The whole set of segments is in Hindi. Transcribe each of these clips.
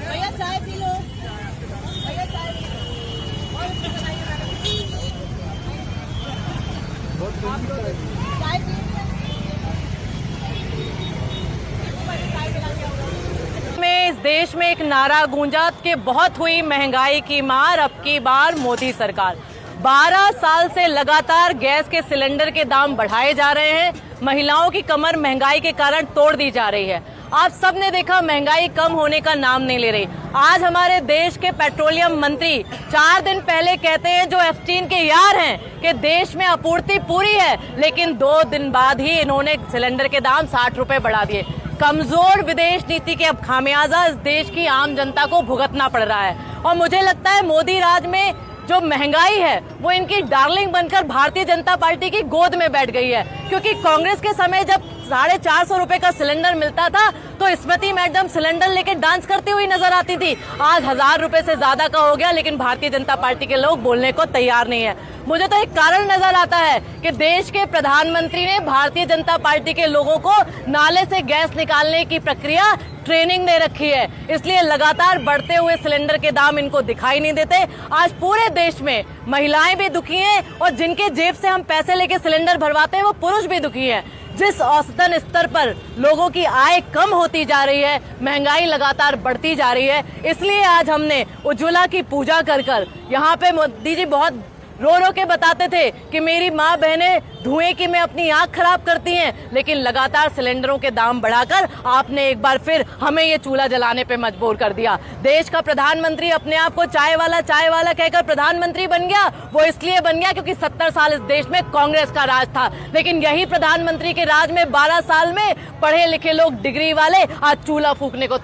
भैया चाय पी लो, भैया चाय पी लो। चाय पी में इस देश में एक नारा गूंजा कि बहुत हुई महंगाई की मार, अब की बार मोदी सरकार। 12 साल से लगातार गैस के सिलेंडर के दाम बढ़ाए जा रहे हैं। महिलाओं की कमर महंगाई के कारण तोड़ दी जा रही है। आप सब ने देखा महंगाई कम होने का नाम नहीं ले रही। आज हमारे देश के पेट्रोलियम मंत्री 4 दिन पहले कहते हैं, जो एफटीन के यार हैं, कि देश में आपूर्ति पूरी है, लेकिन 2 दिन बाद ही इन्होंने सिलेंडर के दाम 60 रुपए बढ़ा दिए। कमजोर विदेश नीति के अब खामियाजा इस देश की आम जनता को भुगतना पड़ रहा है। और मुझे लगता है मोदी राज में जो महंगाई है वो इनकी डार्लिंग बनकर भारतीय जनता पार्टी की गोद में बैठ गई है। क्योंकि कांग्रेस के समय जब 450 रुपए का सिलेंडर मिलता था तो स्मृति मैडम सिलेंडर लेके डांस करती हुई नजर आती थी। आज 1000 रुपए से ज्यादा का हो गया, लेकिन भारतीय जनता पार्टी के लोग बोलने को तैयार नहीं है। मुझे तो एक कारण नजर आता है कि देश के प्रधानमंत्री ने भारतीय जनता पार्टी के लोगों को नाले से गैस निकालने की प्रक्रिया ट्रेनिंग दे रखी है, इसलिए लगातार बढ़ते हुए सिलेंडर के दाम इनको दिखाई नहीं देते। आज पूरे देश में महिलाएं भी दुखी हैं और जिनके जेब से हम पैसे लेके सिलेंडर भरवाते हैं वो पुरुष भी दुखी हैं। जिस औसतन स्तर पर लोगों की आय कम होती जा रही है, महंगाई लगातार बढ़ती जा रही है, इसलिए आज हमने उज्ज्वला की पूजा कर कर यहाँ पे मोदी जी बहुत रो रो के बताते थे कि मेरी माँ बहनें धुएं की में अपनी आंख खराब करती हैं, लेकिन लगातार सिलेंडरों के दाम बढ़ाकर आपने एक बार फिर हमें ये चूल्हा जलाने पे मजबूर कर दिया। देश का प्रधानमंत्री अपने आप को चाय वाला कहकर प्रधानमंत्री बन गया। वो इसलिए बन गया क्योंकि 70 साल इस देश में कांग्रेस का राज था, लेकिन यही प्रधानमंत्री के राज में 12 साल में पढ़े लिखे लोग डिग्री वाले आज चूल्हा फूकने को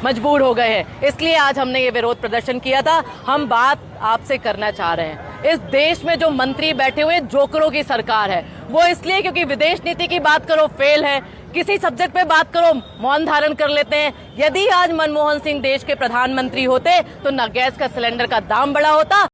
मजबूर हो गए हैं। इसलिए आज हमने ये विरोध प्रदर्शन किया था। हम बात आपसे करना चाह रहे हैं, इस देश में जो मंत्री बैठे हुए जोकरों की सरकार है, वो इसलिए क्योंकि विदेश नीति की बात करो फेल है, किसी सब्जेक्ट पे बात करो मौन धारण कर लेते हैं। यदि आज मनमोहन सिंह देश के प्रधानमंत्री होते तो न गैस का सिलेंडर का दाम बढ़ा होता